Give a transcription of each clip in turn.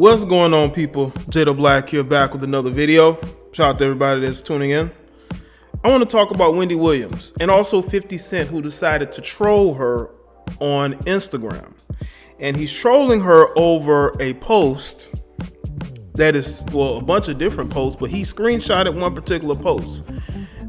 What's going on, people? JDBTv here, back with another video. Shout out to everybody that's tuning in. I want to talk about Wendy Williams and also 50 Cent, who decided to troll her on Instagram. And he's trolling her over a post that is, well, a bunch of different posts, but he screenshotted one particular post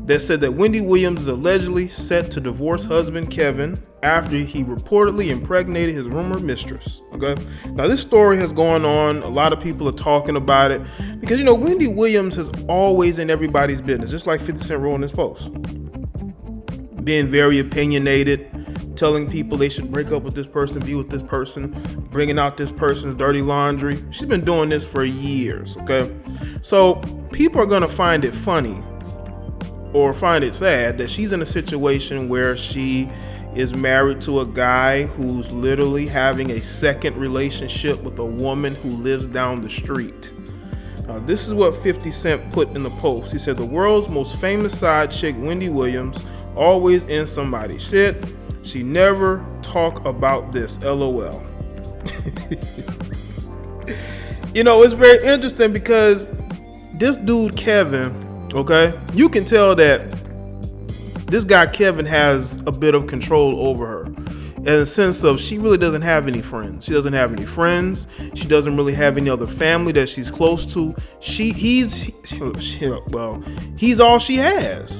that said that Wendy Williams is allegedly set to divorce husband Kevin after he reportedly impregnated his rumored mistress. Okay, now this story has gone on. A lot of people are talking about it because, you know, Wendy Williams is always in everybody's business, just like 50 Cent wrote in this post, being very opinionated, telling people they should break up with this person, be with this person, bringing out this person's dirty laundry. She's been doing this for years. Okay, so people are gonna find it funny or find it sad that she's in a situation where she is married to a guy who's literally having a second relationship with a woman who lives down the street. This is what 50 Cent put in the post. He said, the world's most famous side chick, Wendy Williams, always in somebody's shit. She never talk about this, LOL. You know, it's very interesting because this dude, Kevin, okay, you can tell that this guy Kevin has a bit of control over her in the sense of she really doesn't have any friends. She doesn't have any friends. She doesn't really have any other family that she's close to. He's all she has.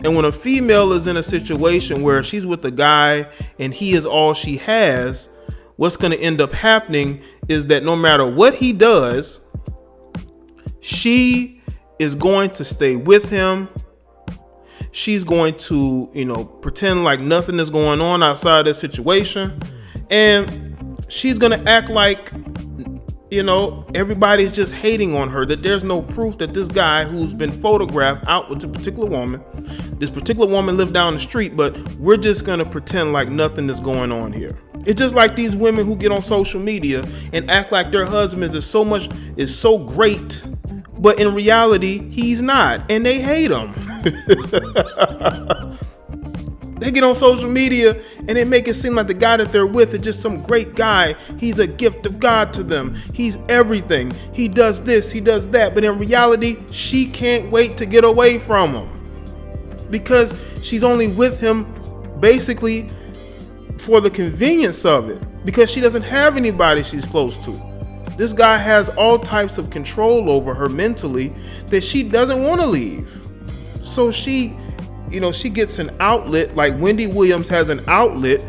And when a female is in a situation where she's with a guy and he is all she has, what's going to end up happening is that no matter what he does, she is going to stay with him. She's going to, you know, pretend like nothing is going on outside that situation. And she's going to act like, you know, everybody's just hating on her, that there's no proof that this guy who's been photographed out with this particular woman lived down the street, but we're just going to pretend like nothing is going on here. It's just like these women who get on social media and act like their husbands is so great, but in reality, he's not, and they hate him. They get on social media and they make it seem like the guy that they're with is just some great guy. He's a gift of God to them. He's everything. He does this, he does that. But in reality, she can't wait to get away from him because she's only with him basically for the convenience of it, because she doesn't have anybody she's close to. This guy has all types of control over her mentally that she doesn't want to leave. So she gets an outlet, like Wendy Williams has an outlet,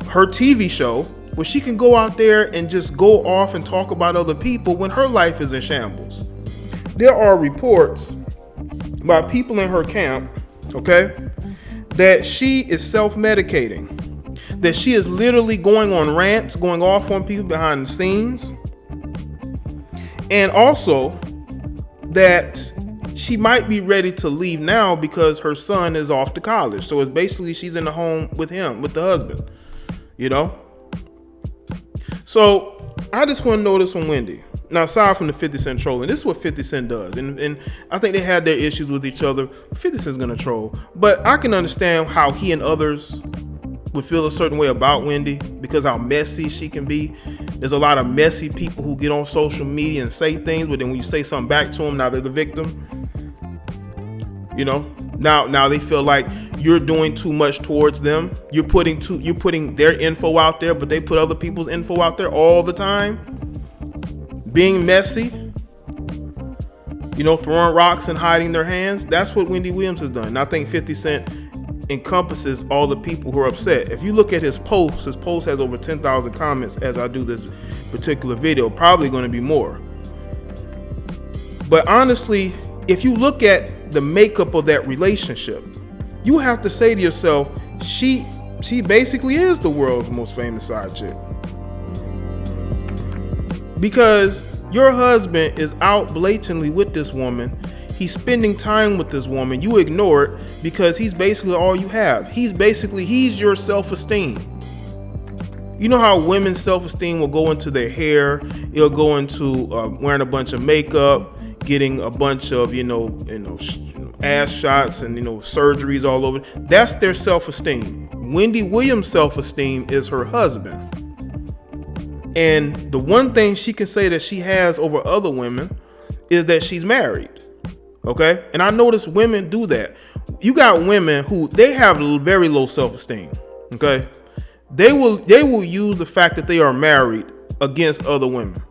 her TV show, where she can go out there and just go off and talk about other people when her life is in shambles. There are reports by people in her camp, okay, that she is self-medicating, that she is literally going on rants, going off on people behind the scenes, and also that she might be ready to leave now because her son is off to college. So it's basically she's in the home with him, with the husband, you know? So I just want to know this from Wendy. Now, aside from the 50 Cent trolling, this is what 50 Cent does. And I think they had their issues with each other. 50 Cent's going to troll. But I can understand how he and others would feel a certain way about Wendy because how messy she can be. There's a lot of messy people who get on social media and say things, but then when you say something back to them, now they're the victim. You know, now they feel like you're doing too much towards them. You're putting their info out there, but they put other people's info out there all the time. Being messy, you know, throwing rocks and hiding their hands. That's what Wendy Williams has done. And I think 50 Cent encompasses all the people who are upset. If you look at his post has over 10,000 comments as I do this particular video, probably going to be more. But honestly, if you look at the makeup of that relationship, you have to say to yourself, she basically is the world's most famous side chick. Because your husband is out blatantly with this woman. He's spending time with this woman. You ignore it because he's basically all you have. He's your self-esteem. You know how women's self-esteem will go into their hair. It'll go into wearing a bunch of makeup, getting a bunch of, ass shots and, surgeries all over. That's their self-esteem. Wendy Williams' self-esteem is her husband. And the one thing she can say that she has over other women is that she's married. Okay. And I notice women do that. You got women who they have very low self-esteem. Okay. They will use the fact that they are married against other women.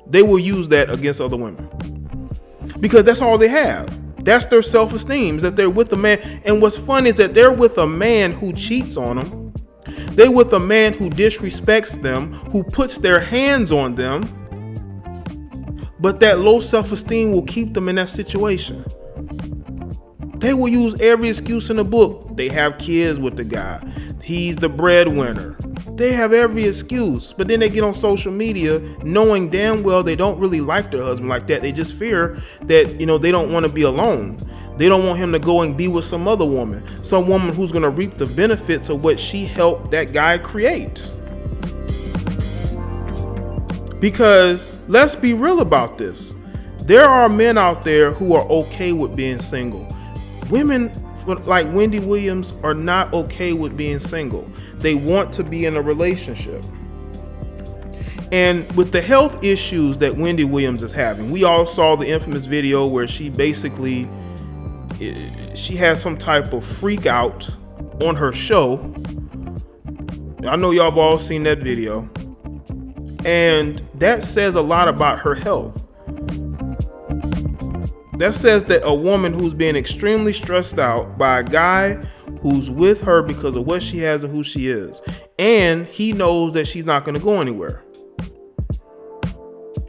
They will use that against other women because that's all they have. That's their self-esteem, is that they're with a man. And what's funny is that they're with a man who cheats on them. They're with a man who disrespects them, who puts their hands on them. But that low self-esteem will keep them in that situation. They will use every excuse in the book. They have kids with the guy. He's the breadwinner. They have every excuse, but then they get on social media knowing damn well they don't really like their husband like that. They just fear that, they don't want to be alone. They don't want him to go and be with some other woman, some woman who's going to reap the benefits of what she helped that guy create. Because let's be real about this. There are men out there who are okay with being single. Women like Wendy Williams are not okay with being single. They want to be in a relationship. And with the health issues that Wendy Williams is having, we all saw the infamous video where she basically, she had some type of freak out on her show. I know y'all have all seen that video. And that says a lot about her health. That says that a woman who's being extremely stressed out by a guy who's with her because of what she has and who she is. And he knows that she's not going to go anywhere.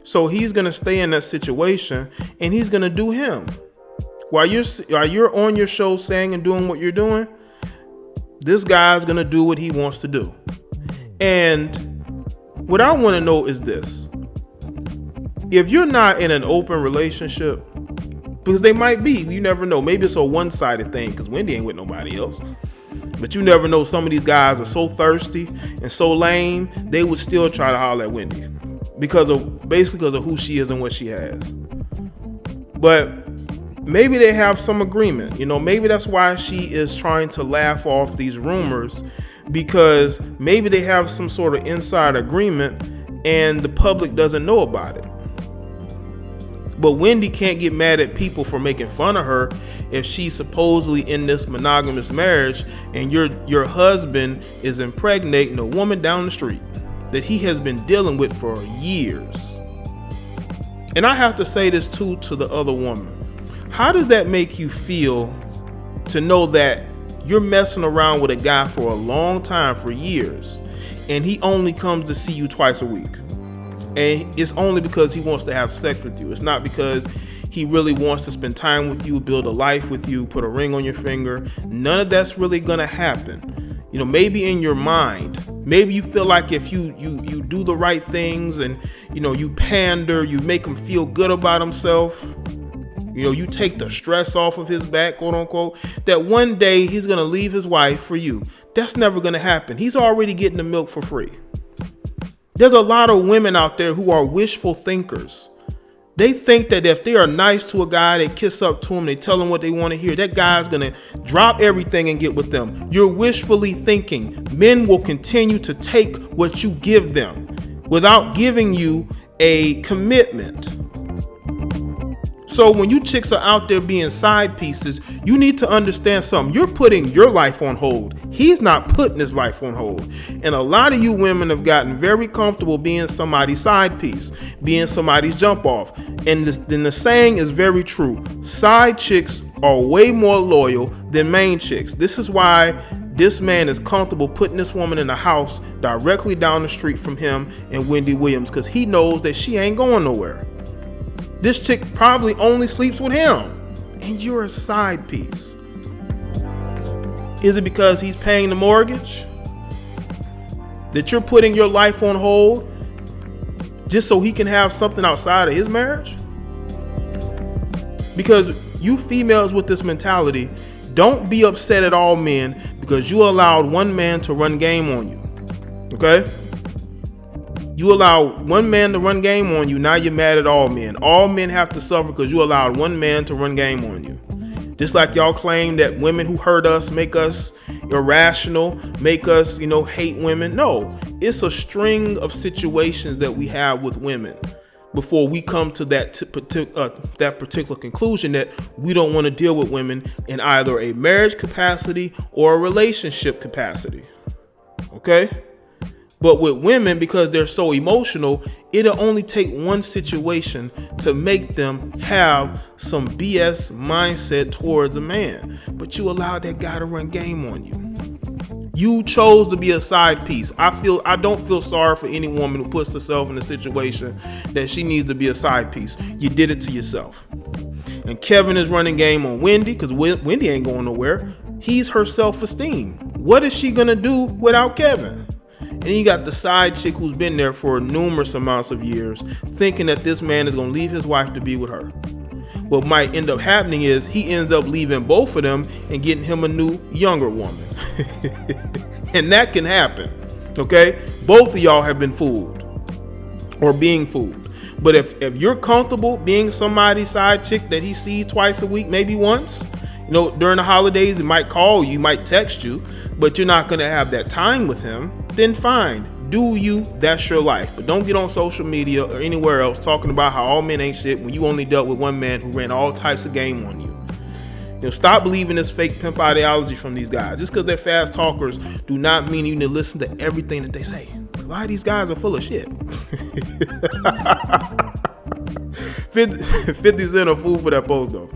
So he's going to stay in that situation and he's going to do him. While you're on your show saying and doing what you're doing, this guy's going to do what he wants to do. And what I want to know is this. If you're not in an open relationship, because they might be, you never know. Maybe it's a one-sided thing because Wendy ain't with nobody else. But you never know. Some of these guys are so thirsty and so lame, they would still try to holler at Wendy because of who she is and what she has. But maybe they have some agreement. Maybe that's why she is trying to laugh off these rumors, because maybe they have some sort of inside agreement and the public doesn't know about it. But Wendy can't get mad at people for making fun of her if she's supposedly in this monogamous marriage and your husband is impregnating a woman down the street that he has been dealing with for years. And I have to say this too to the other woman. How does that make you feel to know that you're messing around with a guy for a long time, for years, and he only comes to see you twice a week? And it's only because he wants to have sex with you. It's not because he really wants to spend time with you, build a life with you, put a ring on your finger. None of that's really gonna happen. Maybe in your mind, maybe you feel like if you do the right things and you pander, you make him feel good about himself, you take the stress off of his back, quote unquote, that one day he's gonna leave his wife for you. That's never gonna happen. He's already getting the milk for free. There's a lot of women out there who are wishful thinkers. They think that if they are nice to a guy, they kiss up to him, they tell him what they want to hear, that guy's going to drop everything and get with them. You're wishfully thinking. Men will continue to take what you give them without giving you a commitment. So when you chicks are out there being side pieces, you need to understand something. You're putting your life on hold. He's not putting his life on hold. And a lot of you women have gotten very comfortable being somebody's side piece, being somebody's jump off. And then the saying is very true. Side chicks are way more loyal than main chicks. This is why this man is comfortable putting this woman in a house directly down the street from him and Wendy Williams, because he knows that she ain't going nowhere. This chick probably only sleeps with him, and you're a side piece. Is it because he's paying the mortgage that you're putting your life on hold just so he can have something outside of his marriage? Because you females with this mentality, don't be upset at all men because you allowed one man to run game on you. Okay? You allowed one man to run game on you. Now you're mad at all men. All men have to suffer because you allowed one man to run game on you. Just like y'all claim that women who hurt us make us irrational, make us, hate women. No, it's a string of situations that we have with women before we come to that particular conclusion that we don't want to deal with women in either a marriage capacity or a relationship capacity. Okay? But with women, because they're so emotional, it'll only take one situation to make them have some BS mindset towards a man. But you allowed that guy to run game on you. You chose to be a side piece. I don't feel sorry for any woman who puts herself in a situation that she needs to be a side piece. You did it to yourself. And Kevin is running game on Wendy because Wendy ain't going nowhere. He's her self-esteem. What is she gonna do without Kevin? And you got the side chick who's been there for numerous amounts of years, thinking that this man is gonna leave his wife to be with her. What might end up happening is he ends up leaving both of them and getting him a new, younger woman. And that can happen, okay? Both of y'all have been fooled or being fooled. But if you're comfortable being somebody's side chick that he sees twice a week, maybe once, you know, during the holidays, he might call you, might text you, but you're not gonna have that time with him, then fine. Do you, that's your life. But don't get on social media or anywhere else talking about how all men ain't shit when you only dealt with one man who ran all types of game on you. You know, stop believing this fake pimp ideology from these guys. Just because they're fast talkers do not mean you need to listen to everything that they say. A lot of these guys are full of shit. 50 Cent a fool for that post though.